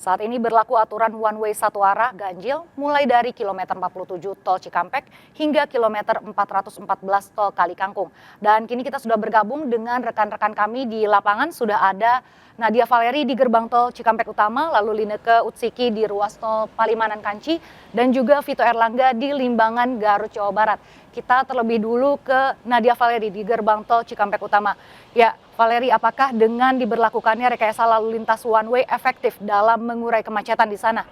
Saat ini berlaku aturan one way satu arah ganjil mulai dari kilometer 47 tol Cikampek hingga kilometer 414 tol Kali Kangkung. Dan kini kita sudah bergabung dengan rekan-rekan kami di lapangan. Sudah ada Nadia Valeri di gerbang tol Cikampek Utama, lalu Lineke Utsiki di ruas tol Palimanan Kanci, dan juga Vito Erlangga di Limbangan, Garut, Jawa Barat. Kita terlebih dulu ke Nadia Valeri di gerbang tol Cikampek Utama. Ya, Valeri, apakah dengan diberlakukannya rekayasa lalu lintas one way efektif dalam mengurai kemacetan di sana?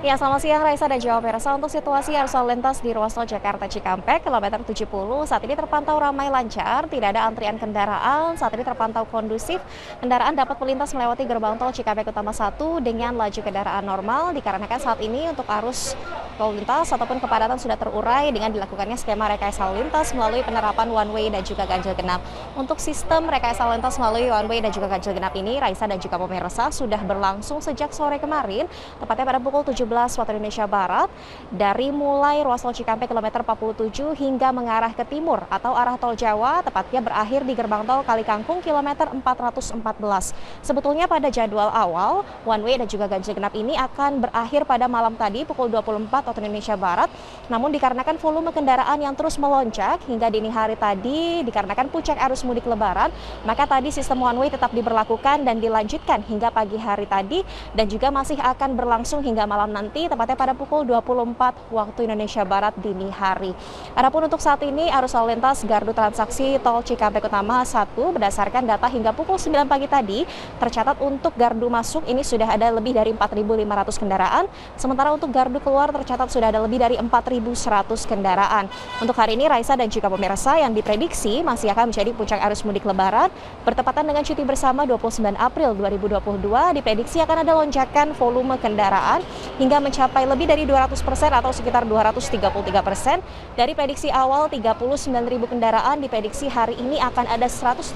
Ya, selamat siang Raisa dan juga pemirsa. Untuk situasi arus lalu lintas di ruas tol Jakarta Cikampek, kilometer 70, saat ini terpantau ramai lancar, tidak ada antrian kendaraan, saat ini terpantau kondusif. Kendaraan dapat melintas melewati gerbang tol Cikampek Utama 1 dengan laju kendaraan normal, dikarenakan saat ini untuk arus lalu lintas ataupun kepadatan sudah terurai dengan dilakukannya skema rekayasa lalu lintas melalui penerapan one way dan juga ganjil genap. Untuk sistem rekayasa lalu lintas melalui one way dan juga ganjil genap ini, Raisa dan juga pemirsa, sudah berlangsung sejak sore kemarin, tepatnya pada pukul 17 waktu Indonesia Barat, dari mulai ruas tol Cikampek kilometer 47 hingga mengarah ke timur atau arah tol Jawa, tepatnya berakhir di gerbang tol Kali Kangkung kilometer 414. Sebetulnya pada jadwal awal, one way dan juga ganjil genap ini akan berakhir pada malam tadi pukul 24 waktu Indonesia Barat. Namun dikarenakan volume kendaraan yang terus melonjak hingga dini hari tadi, dikarenakan puncak arus mudik lebaran, maka tadi sistem one way tetap diberlakukan dan dilanjutkan hingga pagi hari tadi, dan juga masih akan berlangsung hingga malam nanti, tepatnya pada pukul 24 waktu Indonesia Barat dini hari. Adapun untuk saat ini arus lalu lintas gardu transaksi tol Cikampek Utama 1 berdasarkan data hingga pukul 9 pagi tadi, tercatat untuk gardu masuk ini sudah ada lebih dari 4.500 kendaraan, sementara untuk gardu keluar tercatat sudah ada lebih dari 4.100 kendaraan. Untuk hari ini Raisa dan juga pemirsa, yang diprediksi masih akan menjadi puncak arus mudik lebaran bertepatan dengan cuti bersama 29 April 2022, diprediksi akan ada lonjakan volume kendaraan hingga mencapai lebih dari 200% atau sekitar 233%. Dari prediksi awal 39.000 kendaraan, diprediksi hari ini akan ada 131.000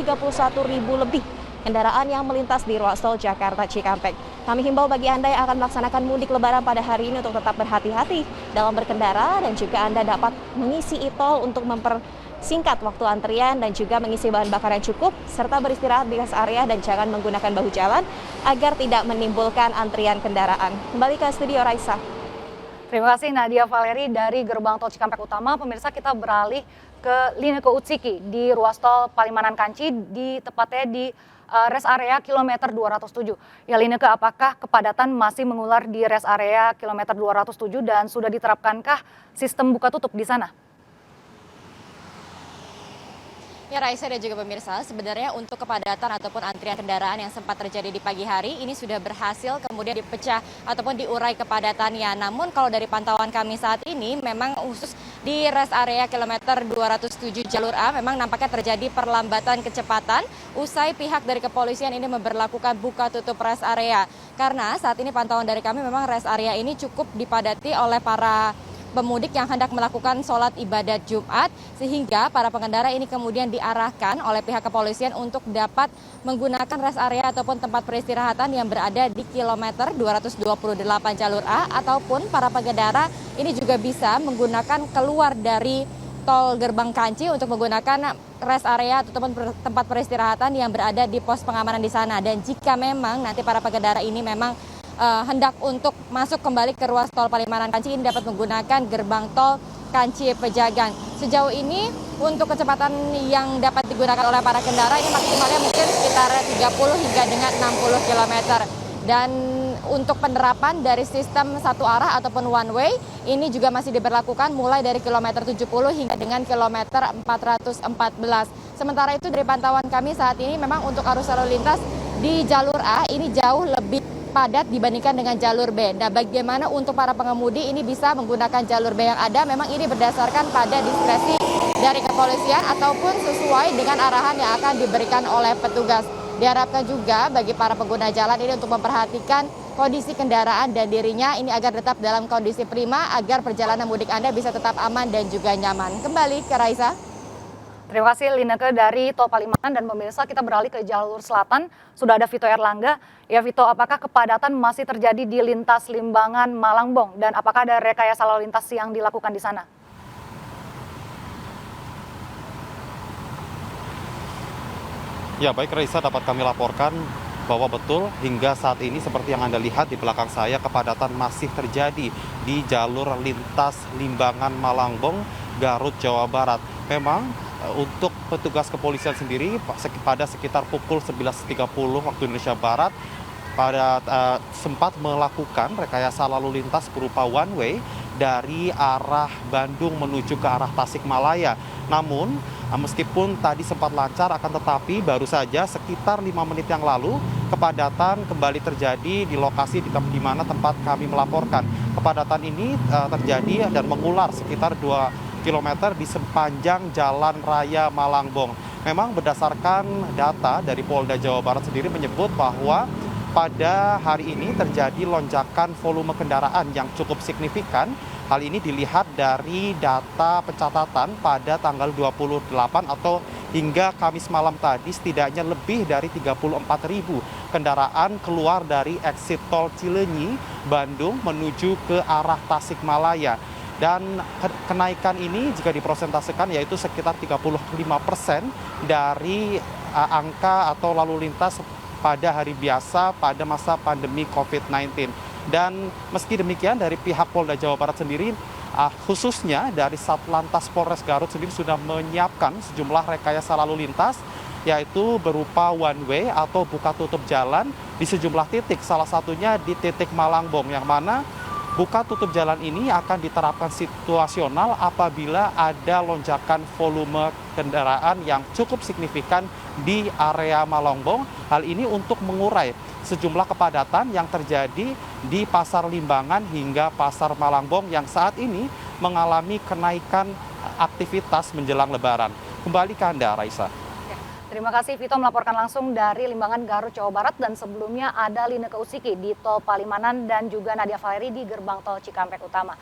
lebih kendaraan yang melintas di ruas tol Jakarta Cikampek. Kami himbau bagi Anda yang akan melaksanakan mudik lebaran pada hari ini untuk tetap berhati-hati dalam berkendara, dan juga Anda dapat mengisi e-tol untuk mempersingkat waktu antrian dan juga mengisi bahan bakar yang cukup, serta beristirahat di rest area dan jangan menggunakan bahu jalan agar tidak menimbulkan antrian kendaraan. Kembali ke studio Raisa. Terima kasih Nadia Valeri dari gerbang tol Cikampek Utama. Pemirsa, kita beralih ke Lineke Utsiki di ruas tol Palimanan Kanci, tepatnya di rest area kilometer 207. Ya Lineke, apakah kepadatan masih mengular di rest area kilometer 207 dan sudah diterapkankah sistem buka tutup di sana? Ya Raisa dan juga pemirsa, sebenarnya untuk kepadatan ataupun antrian kendaraan yang sempat terjadi di pagi hari ini sudah berhasil kemudian dipecah ataupun diurai kepadatannya. Namun kalau dari pantauan kami saat ini memang khusus di rest area kilometer 207 jalur A memang nampaknya terjadi perlambatan kecepatan usai pihak dari kepolisian ini memberlakukan buka tutup rest area. Karena saat ini pantauan dari kami memang rest area ini cukup dipadati oleh para pemudik yang hendak melakukan sholat ibadat Jumat, sehingga para pengendara ini kemudian diarahkan oleh pihak kepolisian untuk dapat menggunakan rest area ataupun tempat peristirahatan yang berada di kilometer 228 jalur A, ataupun para pengendara ini juga bisa menggunakan keluar dari tol Gerbang Kanci untuk menggunakan rest area ataupun tempat peristirahatan yang berada di pos pengamanan di sana. Dan jika memang nanti para pengendara ini memang hendak untuk masuk kembali ke ruas tol Palimanan Kanci, ini dapat menggunakan gerbang tol Kanci Pejagan. Sejauh ini untuk kecepatan yang dapat digunakan oleh para kendaraan ini maksimalnya mungkin sekitar 30 hingga dengan 60 km. Dan untuk penerapan dari sistem satu arah ataupun one way ini juga masih diberlakukan mulai dari kilometer 70 hingga dengan kilometer 414. Sementara itu dari pantauan kami saat ini memang untuk arus lalu lintas di jalur A ini jauh lebih padat dibandingkan dengan jalur B. Nah, bagaimana untuk para pengemudi ini bisa menggunakan jalur B yang ada? Memang ini berdasarkan pada diskresi dari kepolisian ataupun sesuai dengan arahan yang akan diberikan oleh petugas. Diharapkan juga bagi para pengguna jalan ini untuk memperhatikan kondisi kendaraan dan dirinya ini agar tetap dalam kondisi prima, agar perjalanan mudik Anda bisa tetap aman dan juga nyaman. Kembali ke Raisa. Terima kasih Lineke dari tol Palimanan. Dan pemirsa, kita beralih ke jalur selatan. Sudah ada Vito Erlangga. Ya Vito, apakah kepadatan masih terjadi di lintas Limbangan Malangbong? Dan apakah ada rekayasa lalu lintas yang dilakukan di sana? Ya baik Raisa, dapat kami laporkan bahwa betul hingga saat ini seperti yang Anda lihat di belakang saya, kepadatan masih terjadi di jalur lintas Limbangan Malangbong, Garut, Jawa Barat. Memang untuk petugas kepolisian sendiri pada sekitar pukul 11.30 waktu Indonesia Barat sempat melakukan rekayasa lalu lintas berupa one way dari arah Bandung menuju ke arah Tasikmalaya. Namun meskipun tadi sempat lancar, akan tetapi baru saja sekitar 5 menit yang lalu kepadatan kembali terjadi di lokasi di mana tempat kami melaporkan. Kepadatan ini terjadi dan mengular sekitar 2 km di sepanjang Jalan Raya Malangbong. Memang berdasarkan data dari Polda Jawa Barat sendiri menyebut bahwa pada hari ini terjadi lonjakan volume kendaraan yang cukup signifikan. Hal ini dilihat dari data pencatatan pada tanggal 28 atau hingga Kamis malam tadi setidaknya lebih dari 34.000 kendaraan keluar dari exit tol Cileunyi, Bandung menuju ke arah Tasikmalaya. Dan kenaikan ini jika dipresentasikan yaitu sekitar 35% dari angka atau lalu lintas pada hari biasa pada masa pandemi COVID-19. Dan meski demikian dari pihak Polda Jawa Barat sendiri khususnya dari Satlantas Polres Garut sendiri sudah menyiapkan sejumlah rekayasa lalu lintas yaitu berupa one way atau buka tutup jalan di sejumlah titik, salah satunya di titik Malangbong yang mana buka tutup jalan ini akan diterapkan situasional apabila ada lonjakan volume kendaraan yang cukup signifikan di area Malangbong. Hal ini untuk mengurai sejumlah kepadatan yang terjadi di Pasar Limbangan hingga Pasar Malangbong yang saat ini mengalami kenaikan aktivitas menjelang Lebaran. Kembali ke Anda, Raisa. Terima kasih Vito melaporkan langsung dari Limbangan, Garut, Jawa Barat. Dan sebelumnya ada Lineke Usiki di Tol Palimanan dan juga Nadia Valeri di Gerbang Tol Cikampek Utama.